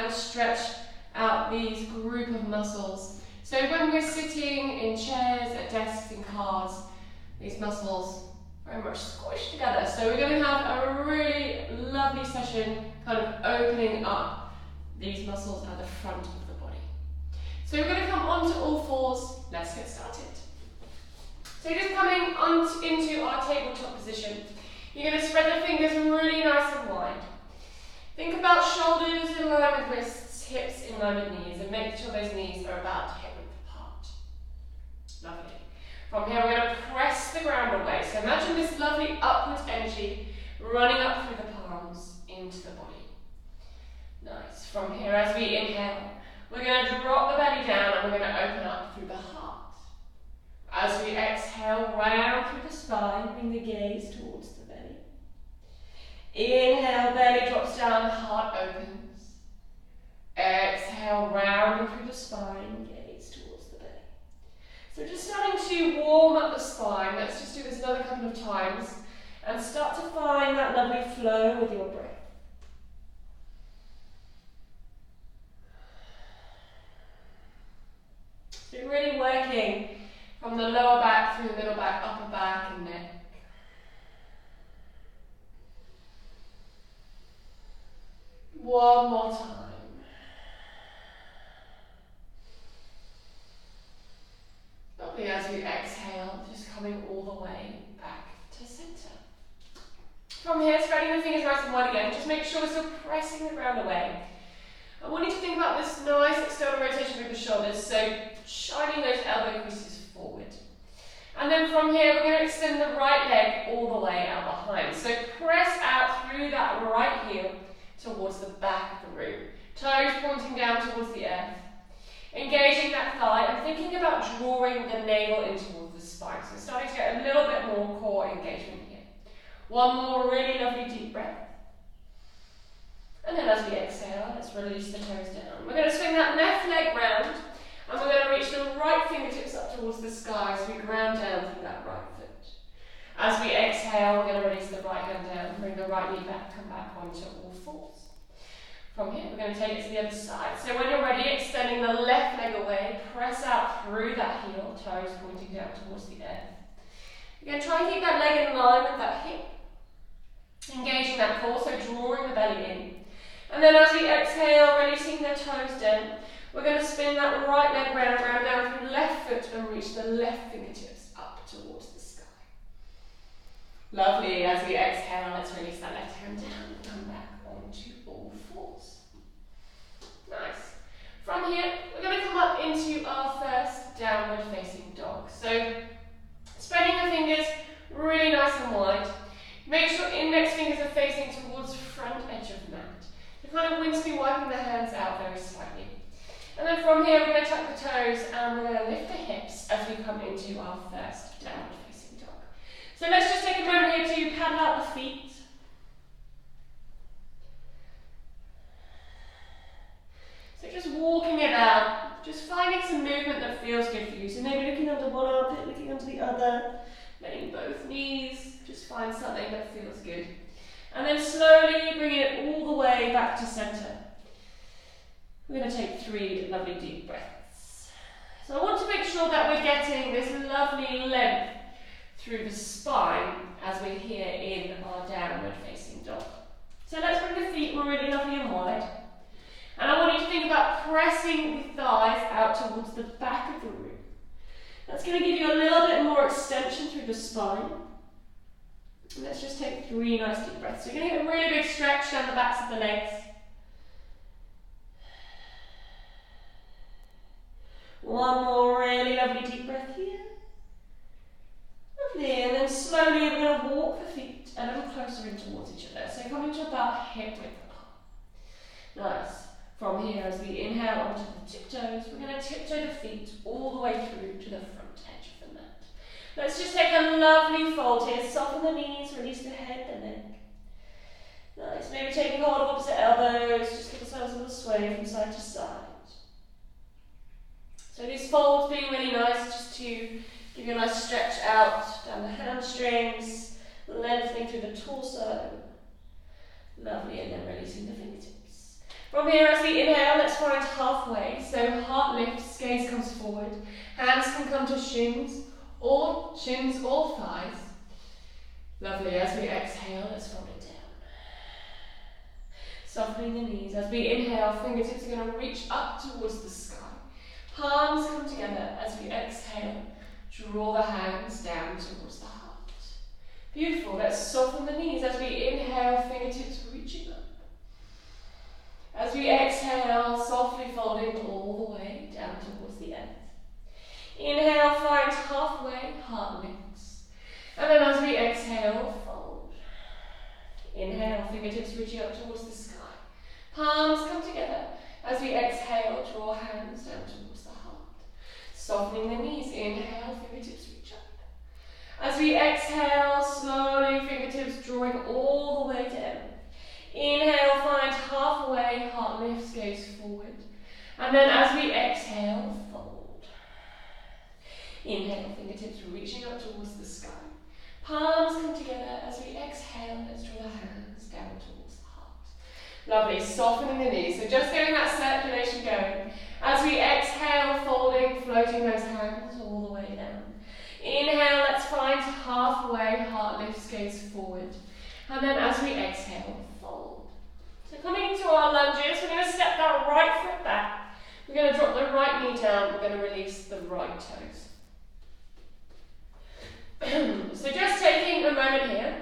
and stretch out these group of muscles. So when we're sitting in chairs, at desks, in cars, these muscles very much squished together. So we're going to have a really lovely session kind of opening up these muscles at the front of the body. So we're going to come onto all fours. Let's get started. So just coming into our tabletop position, you're going to spread the fingers really nice and wide. Think about shoulders in line with wrists, hips in line with knees, and make sure those knees are about hip width apart. Lovely. From here we're going to press the ground away. So imagine this lovely upward energy running up through the palms into the body. Nice. From here, as we inhale, we're going to drop the belly down and we're going to open up through the heart. As we exhale, round through the spine, bring the gaze towards the belly. Inhale, belly drops down, heart opens. Exhale, round through the spine, gaze towards the belly. So just starting to warm up the spine. Let's just do this another couple of times and start to find that lovely flow with your breath. So you're really working from the lower back through the middle back, upper back and neck. One more time. Lovely. As we exhale, just coming all the way back to center. From here, spreading the fingers nice and wide again. Just make sure we're still pressing the ground away. I want you to think about this nice external rotation through the shoulders, so shining those elbow creases forward. And then from here, we're going to extend the right leg all the way out behind. So press out through that right heel towards the back of the room. Toes pointing down towards the earth. Engaging that thigh and thinking about drawing the navel in towards the spine. So starting to get a little bit more core engagement here. One more really lovely deep breath. And then as we exhale, let's release the toes down. We're going to swing that left leg round and we're going to reach the right fingertips up towards the sky as we ground down through that right foot. As we exhale, we're going to release the right hand down, bring the right knee back, come back onto all fours. From here, we're going to take it to the other side. So when you're ready, extending the left leg away, press out through that heel, toes pointing down towards the earth. You're going to try and keep that leg in line with that hip, engaging that core, so drawing the belly in. And then as we exhale, releasing the toes down, we're going to spin that right leg round, round down through the left foot and reach the left fingertips up towards the sky. Lovely. As we exhale, let's release that left hand down and come back onto all fours. Nice. From here, we're going to come up into our first downward facing dog. So spreading the fingers really nice and wide. Make sure index fingers are facing towards front edge of mat. You're kind of winsomely wiping the hands out very slightly. And then from here, we're going to tuck the toes and we're going to lift the hips as we come into our first downward facing dog. So let's just take a moment here to paddle out the feet. So just walking it out, just finding some movement that feels good for you. So maybe looking under one armpit, looking under the other, letting both knees, just find something that feels good. And then slowly bringing it all the way back to center. We're going to take 3 lovely deep breaths. So I want to make sure that we're getting this lovely length through the spine as we're here in our downward facing dog. So let's bring the feet really lovely and wide. And I want you to think about pressing the thighs out towards the back of the room. That's going to give you a little bit more extension through the spine. And let's just take 3 nice deep breaths. So you're going to get a really big stretch down the backs of the legs. One more really lovely deep breath here. Lovely. And then slowly we're going to walk the feet a little closer in towards each other. So coming to about hip width apart. Nice. From here, as we inhale onto the tiptoes, we're going to tiptoe the feet all the way through to the front edge of the mat. Let's just take a lovely fold here. Soften the knees, release the head, the neck. Nice. Maybe taking hold of opposite elbows. Just give ourselves a little sway from side to side. So these folds being really nice, just to give you a nice stretch out down the hamstrings, lengthening through the torso. Lovely, and then releasing the fingertips. From here, as we inhale, let's find halfway. So heart lifts, gaze comes forward. Hands can come to shins or thighs. Lovely. As we exhale, let's fold it down. Softening the knees. As we inhale, fingertips are going to reach up towards the sky. Palms come together. As we exhale, draw the hands down towards the heart. Beautiful. Let's soften the knees. As we inhale, fingertips reaching up. As we exhale, softly folding all the way down towards the earth. Inhale, find halfway, heart lifts. And then as we exhale, fold. Inhale, fingertips reaching up towards the sky. Palms come together. As we exhale, draw hands down towards the heart. Softening the knees. Inhale, fingertips reach up. As we exhale, slowly, fingertips drawing all the way down. Inhale, find halfway, heart lifts, gaze forward. And then as we exhale, fold. Inhale, fingertips reaching up towards the sky. Palms come together. As we exhale, let's draw the hands down towards the heart. Lovely, softening the knees. So just getting that circulation going. As we exhale, folding, floating those hands all the way down. Inhale, let's find halfway, heart lifts, gaze forward. And then as we exhale, fold. So coming into our lunges, we're going to step that right foot back. We're going to drop the right knee down. We're going to release the right toes. So just taking a moment here.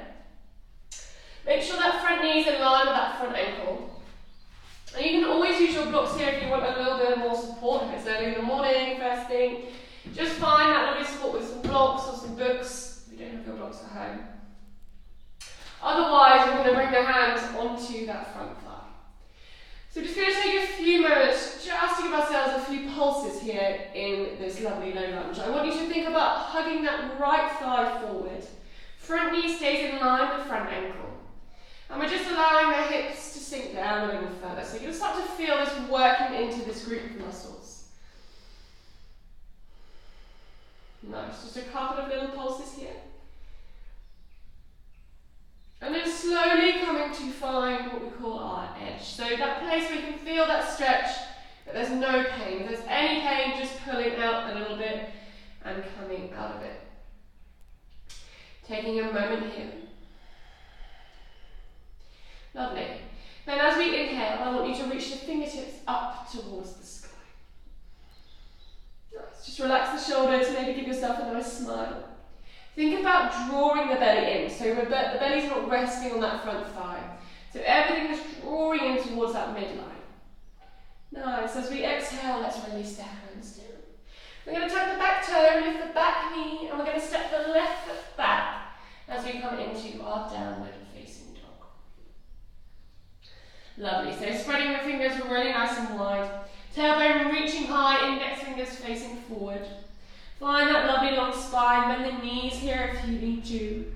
Make sure that front knee is in line with that front ankle. And you can always use your blocks here if you want a little bit more support. If it's early in the morning, first thing, just find that little support with some blocks or some books if you don't have your blocks at home. Otherwise, we're going to bring the hands onto that front thigh. So we're just going to take a few moments just to give ourselves a few pulses here in this lovely low lunge. I want you to think about hugging that right thigh forward. Front knee stays in line with front ankle. And we're just allowing the hips to sink down a little further. So you'll start to feel this working into this group of muscles. Nice. Just a couple of little pulses here. And then slowly coming to find what we call our edge. So that place where you can feel that stretch, but there's no pain. If there's any pain, just pulling out a little bit and coming out of it. Taking a moment here. Lovely. Then as we inhale, I want you to reach the fingertips up towards the sky. Nice. Just relax the shoulders, maybe give yourself a nice smile. Think about drawing the belly in, so the belly's not resting on that front thigh. So everything is drawing in towards that midline. Nice, as we exhale, let's release the hands down. We're going to tuck the back toe, lift the back knee, and we're going to step the left foot back as we come into our downward facing dog. Lovely, so spreading the fingers really nice and wide. Tailbone reaching high, index fingers facing forward. Find that lovely long spine, bend the knees here if you need to.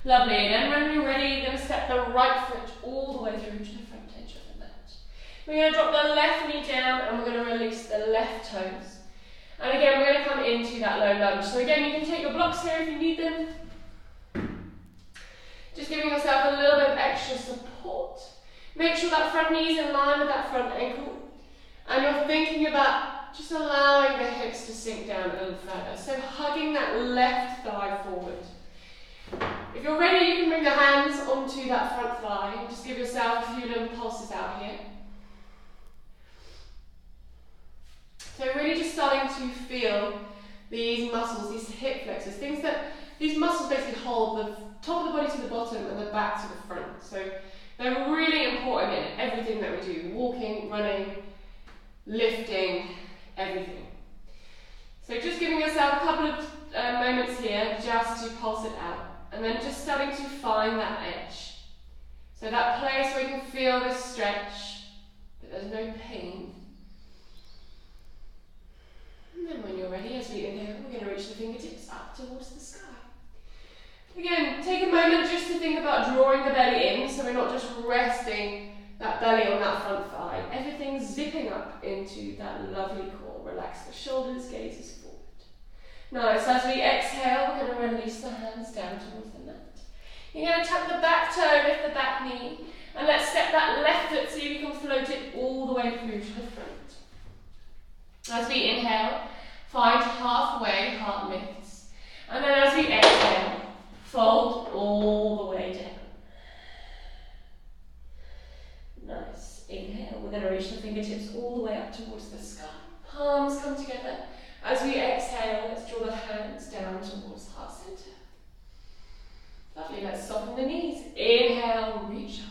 Lovely, and then when you're ready, you're going to step the right foot all the way through to the front edge of the mat. We're going to drop the left knee down and we're going to release the left toes. And again, we're going to come into that low lunge. So again, you can take your blocks here if you need them. Just giving yourself a little bit of extra support. Make sure that front knee is in line with that front ankle. And you're thinking about just allowing the hips to sink down a little further. So hugging that left thigh forward. If you're ready, you can bring the hands onto that front thigh. Just give yourself a few little pulses out here. So really just starting to feel these muscles, these hip flexors, these muscles basically hold the top of the body to the bottom and the back to the front. So they're really important in everything that we do. Walking, running, lifting, everything. So just giving yourself a couple of moments here just to pulse it out. And then just starting to find that edge. So that place where you can feel this stretch, but there's no pain. And then when you're ready, as we inhale, we're going to reach the fingertips up towards the sky. Again, take a moment just to think about drawing the belly in, so we're not just resting that belly on that front thigh. Everything's zipping up into that lovely core. Relax the shoulders, gazes forward. Nice, as we exhale, we're going to release the hands down towards the mat. You're going to tuck the back toe, lift the back knee, And let's step that left foot, see if you can float it all the way through to the front. As we inhale, find halfway, heart lifts. And then as we exhale, fold all the way down. Nice. Inhale, we're going to reach the fingertips all the way up towards the sky. Palms come together. As we exhale, let's draw the hands down towards heart center. Lovely, let's soften the knees. Inhale, reach up.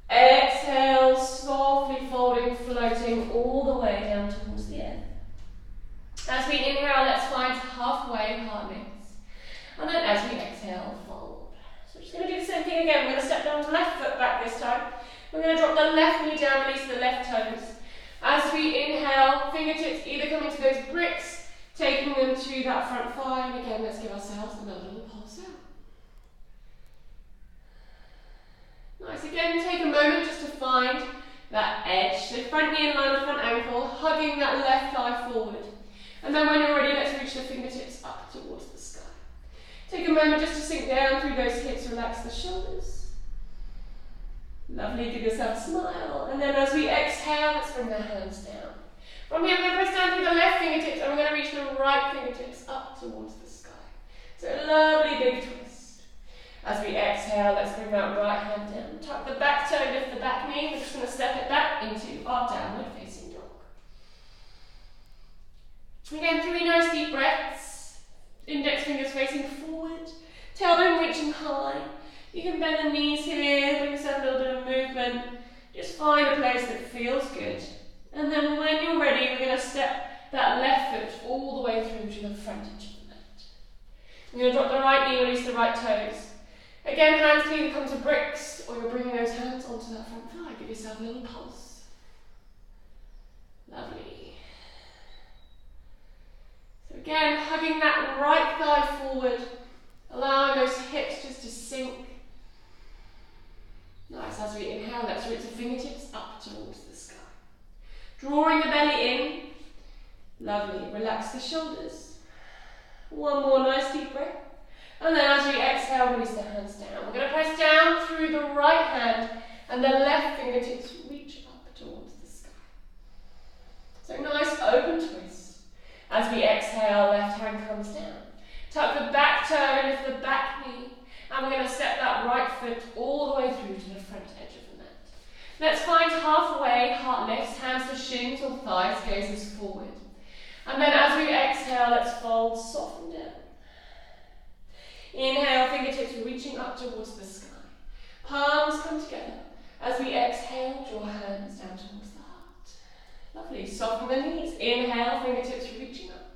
Exhale, softly folding, floating all the way down towards the end. As we inhale, let's find halfway, heart lifts. And then as we exhale, fold. So we're just going to do the same thing again. We're going to step down the left foot back this time. We're going to drop the left knee down, release the left toes. As we inhale, fingertips either coming to those bricks, taking them to that front thigh. And again, let's give ourselves another little pulse out. Nice, again, take a moment just to find that edge. So front knee in line with front ankle, hugging that left thigh forward. And then when you're ready, let's reach the fingertips up towards the sky. Take a moment just to sink down through those hips, relax the shoulders. Lovely, give yourself a smile. And then as we exhale, let's bring the hands down. From here, we're going to press down through the left fingertips and we're going to reach the right fingertips up towards the sky. So a lovely big twist. As we exhale, let's bring that right hand down. Tuck the back toe, lift the back knee. We're just going to step it back into our downward facing dog. Again, 3 nice deep breaths. Index fingers facing forward. Tailbone reaching high. You can bend the knees here, bring yourself a little bit of movement. Just find a place that feels good. And then when you're ready, we're going to step that left foot all the way through to the front edge of the mat. We're going to drop the right knee, release the right toes. Again, hands can either come to bricks or you're bringing those hands onto that front thigh. Give yourself a little pulse. Lovely. So again, hugging that right thigh forward, allowing those hips just to sink. Nice, as we inhale, let's reach the fingertips up towards the sky. Drawing the belly in. Lovely, relax the shoulders. One more nice deep breath. And then as we exhale, release the hands down. We're going to press down through the right hand and the left fingertips reach up towards the sky. So nice open twist. As we exhale, left hand comes down. Tuck the back toe, lift the back knee. And we're going to step that right foot all the way through to the front edge of the mat. Let's find halfway, heart lifts, hands to shins or thighs, gazes forward. And then as we exhale, let's fold, soften down. Inhale, fingertips reaching up towards the sky. Palms come together. As we exhale, draw hands down towards the heart. Lovely, soften the knees. Inhale, fingertips reaching up.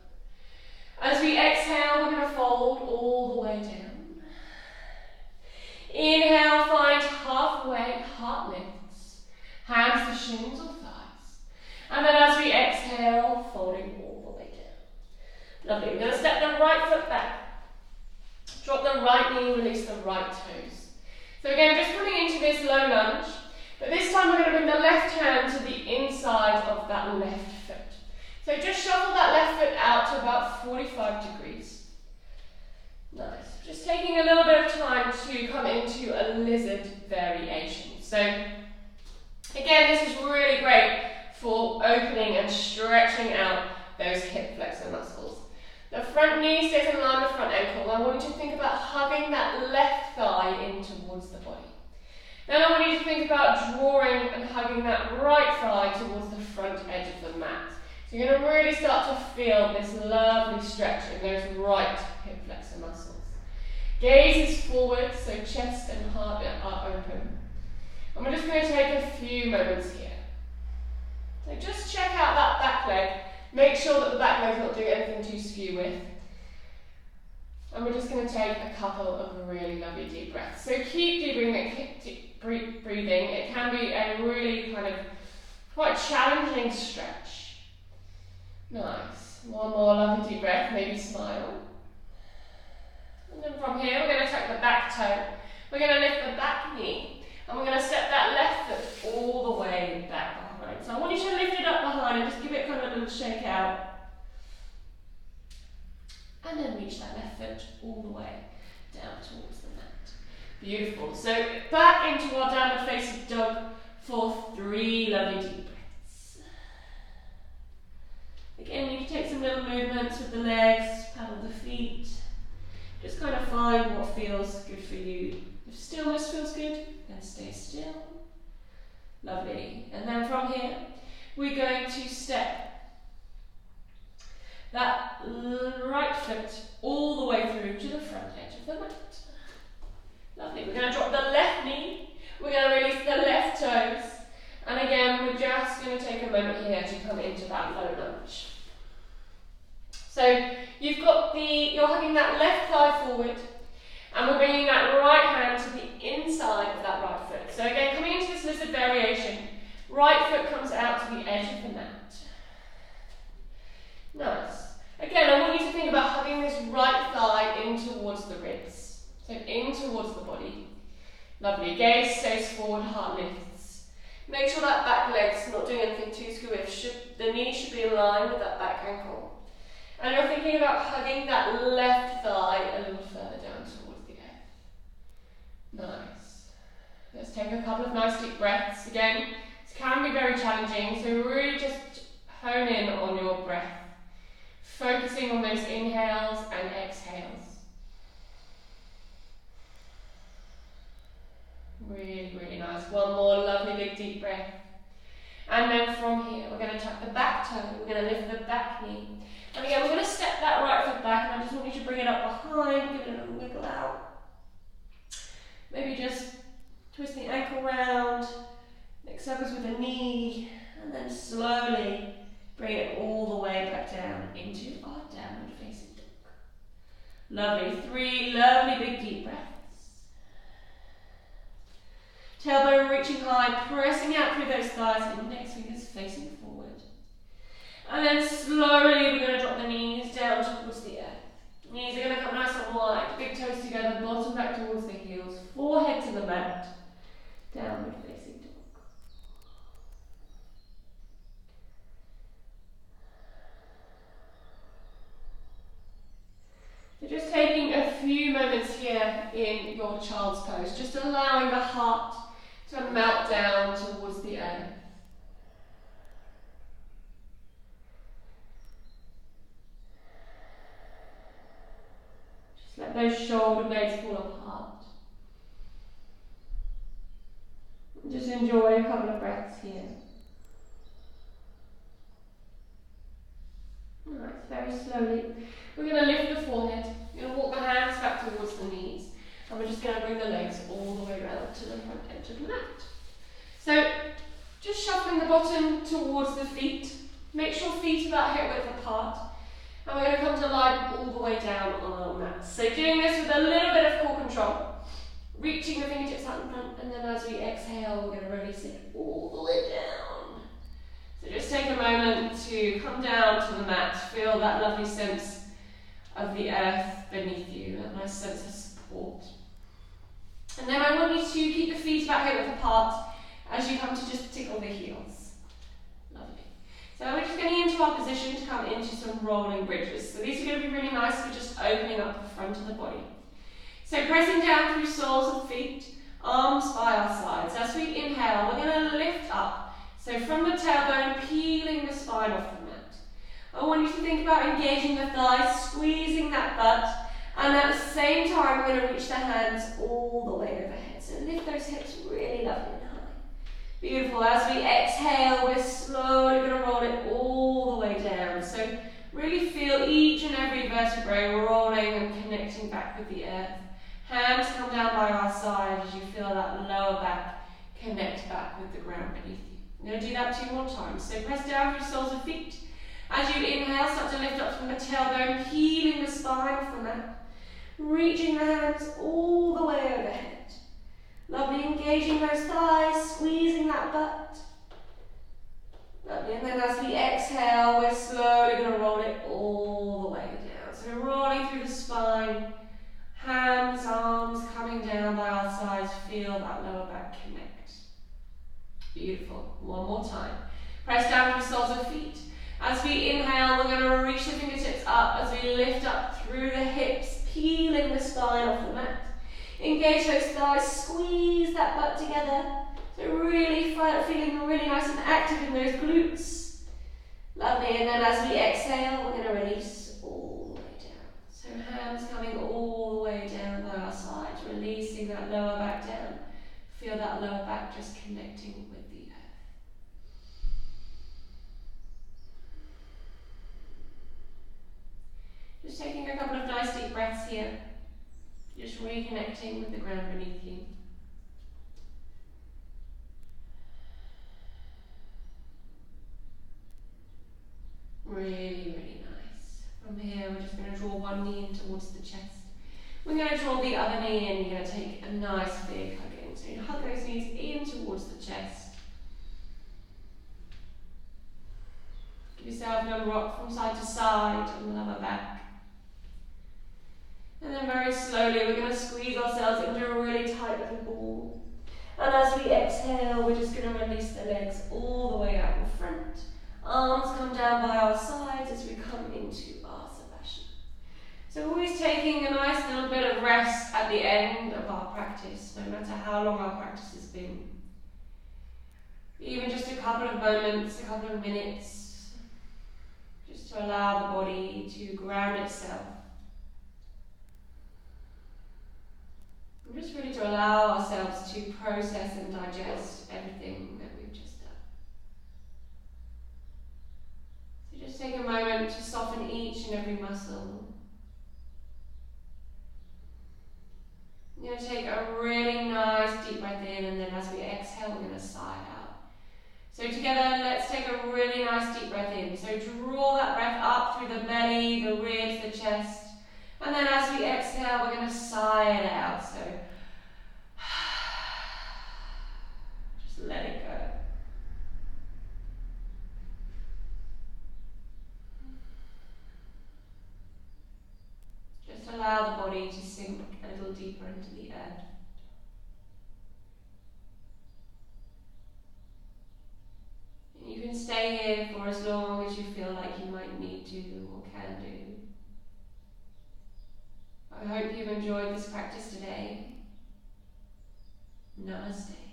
As we exhale, we're going to fold all the way down. Inhale, find halfway, heart lifts. Hands to shins or thighs. And then as we exhale, folding all the way down. Lovely, we're going to step the right foot back. Drop the right knee, release the right toes. So again, just coming into this low lunge, but this time we're going to bring the left hand to the inside of that left foot. So just shuffle that left foot out to about 45 degrees. Nice. Just taking a little bit of time to come into a lizard variation. So again, this is really great for opening and stretching out those hip flexor muscles. The front knee stays in line with front ankle. I want you to think about hugging that left thigh in towards the body. Then I want you to think about drawing and hugging that right thigh towards the front edge of the mat. So you're going to really start to feel this lovely stretch in those right hip flexor muscles. Gaze is forward, so chest and heart are open. And we're just going to take a few moments here. So just check out that back leg. Make sure that the back leg's not doing anything too skew with. And we're just going to take a couple of really lovely deep breaths. So keep breathing. It can be a really kind of quite challenging stretch. Nice. One more lovely deep breath, maybe smile. And then from here, we're going to tuck the back toe. We're going to lift the back knee. And we're going to step that left foot all the way back behind. So I want you to lift it up behind and just give it kind of a little shake out. And then reach that left foot all the way down towards the mat. Beautiful. So back into our downward facing dog for 3 lovely deep breaths. Again, you can take some little movements with the legs, paddle the feet. Just kind of find what feels good for you. If stillness feels good, then stay still. Lovely. And then from here, we're going to step that right foot all the way through to the front edge of the mat. Lovely. We're going to drop the left knee. We're going to release the left toes. And again, we're just going to take a moment here to come into that low lunge. So you're hugging that left thigh forward, and we're bringing that right hand to the inside of that right foot. So again, coming into this lizard variation, right foot comes out to the edge of the mat. Nice. Again, I want you to think about hugging this right thigh in towards the ribs. So in towards the body. Lovely. Gaze stays forward, heart lifts. Make sure that back leg's not doing anything too squish. The knee should be in line with that back ankle. And you're thinking about hugging that left thigh a little further down towards the earth. Nice. Let's take a couple of nice deep breaths. Again, this can be very challenging, so really just hone in on your breath. Focusing on those inhales and exhales. Really, really nice. One more lovely big deep breath. And then from here, we're going to tuck the back toe, we're going to lift the back knee. And again, we're going to step that right foot back, and I just want you to bring it up behind, give it a little wiggle out. Maybe just twist the ankle round, make circles with the knee, and then slowly bring it all the way back down into our downward facing dog. Lovely. 3 lovely big deep breaths. Tailbone reaching high, pressing out through those thighs, index fingers facing forward. And then slowly we're going to drop the knees down towards the earth. Knees are going to come nice and wide, big toes together, bottom back towards the heels, forehead to the mat, downward facing dog. So just taking a few moments here in your child's pose, just allowing the heart to melt down towards the earth. Let those shoulder blades fall apart. Just enjoy a couple of breaths here. Nice, very slowly. We're going to lift the forehead. We're going to walk the hands back towards the knees. And we're just going to bring the legs all the way around to the front edge of the mat. So, just shuffling the bottom towards the feet. Make sure feet are about hip width apart. And we're going to come to lie all the way down on our mat. So doing this with a little bit of core control. Reaching the fingertips out in front, and then as we exhale, we're going to release it all the way down. So just take a moment to come down to the mat. Feel that lovely sense of the earth beneath you, that nice sense of support. And then I want you to keep the feet about hip width apart as you come to just tickle the heels. Lovely. So we're just getting into our position to come into some rolling bridges. So these are going to be really nice for just opening up the front of the body. So pressing down through soles of feet, arms by our sides. As we inhale, we're going to lift up. So from the tailbone, peeling the spine off the mat. I want you to think about engaging the thighs, squeezing that butt, and at the same time, we're going to reach the hands all the way overhead. So lift those hips really lovely and high. Beautiful. As we exhale, we're slowly going to roll it all the way down. So really feel each and every vertebrae rolling and connecting back with the earth. Hands come down by our side as you feel that lower back connect back with the ground beneath you. I'm going to do that 2 more times. So press down through soles of feet. As you inhale, start to lift up from the tailbone, peeling the spine off the mat. Reaching the hands all the way overhead. Lovely, engaging those thighs, squeezing that butt. Lovely, and then as we exhale, we're slowly going to roll it all the way down. So we're rolling through the spine. Hands, arms coming down by our sides. Feel that lower back connect. Beautiful. One more time. Press down through soles of feet. As we inhale, we're going to reach the fingertips up as we lift up through the hips, peeling the spine off the mat. Engage those thighs, squeeze that butt together. So really feeling really nice and active in those glutes. Lovely, and then as we exhale, we're going to release all the way down. So hands coming all the way down by our sides, releasing that lower back down. Feel that lower back just connecting with the earth. Just taking a couple of nice deep breaths here. Just reconnecting with the ground beneath you. Really, really nice. From here, we're just going to draw one knee in towards the chest. We're going to draw the other knee in. You're going to take a nice big hug in. So you hug those knees in towards the chest. Give yourself a little rock from side to side on the lower back. And then very slowly, we're going to squeeze ourselves into a really tight little ball. And as we exhale, we're just going to release the legs all the way out in front. Arms come down by our sides as we come into Asana. So always taking a nice little bit of rest at the end of our practice, no matter how long our practice has been. Even just a couple of moments, a couple of minutes, just to allow the body to ground itself. And just really to allow ourselves to process and digest everything that we've just done. So just take a moment to soften each and every muscle. You're going to take a really nice deep breath in, and then as we exhale, we're going to sigh out. So together, let's take a really nice deep breath in. So draw that breath up through the belly, the ribs, the chest. And then as we exhale, we're going to sigh it out. So just let it go. Just allow the body to sink a little deeper into the earth. And you can stay here for as long as you feel like you might need to or can do. I hope you've enjoyed this practice today. Namaste.